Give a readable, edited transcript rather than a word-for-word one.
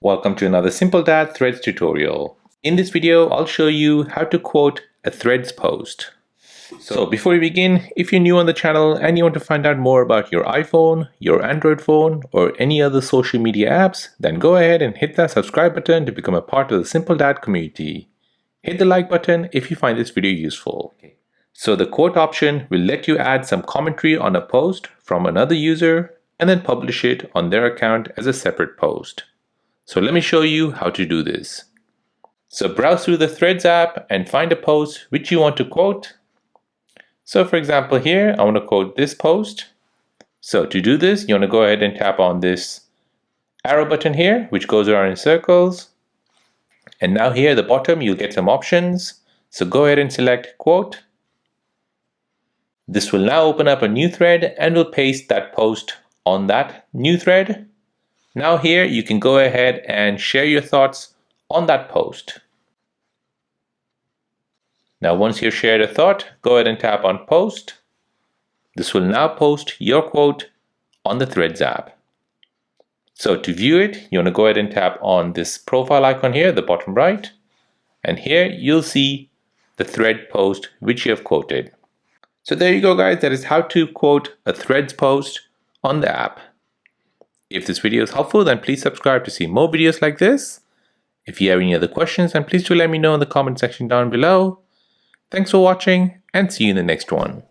Welcome to another Simple Dad Threads tutorial. In this video, I'll show you how to quote a Threads post. So before we begin, if you're new on the channel and you want to find out more about your iPhone, your Android phone, or any other social media apps, then go ahead and hit that subscribe button to become a part of the Simple Dad community. Hit the like button if you find this video useful. So the quote option will let you add some commentary on a post from another user and then publish it on their account as a separate post. So let me show you how to do this. So browse through the Threads app and find a post which you want to quote. So for example here, I want to quote this post. So to do this, you want to go ahead and tap on this arrow button here, which goes around in circles. And now here at the bottom, you'll get some options. So go ahead and select quote. This will now open up a new thread and will paste that post on that new thread. Now here you can go ahead and share your thoughts on that post. Now once you've shared a thought, go ahead and tap on post. This will now post your quote on the Threads app. So to view it, you want to go ahead and tap on this profile icon here, the bottom right. And here you'll see the thread post which you have quoted. So there you go guys, that is how to quote a Threads post on the app. If this video is helpful, then please subscribe to see more videos like this. If you have any other questions, then please do let me know in the comment section down below. Thanks for watching and see you in the next one.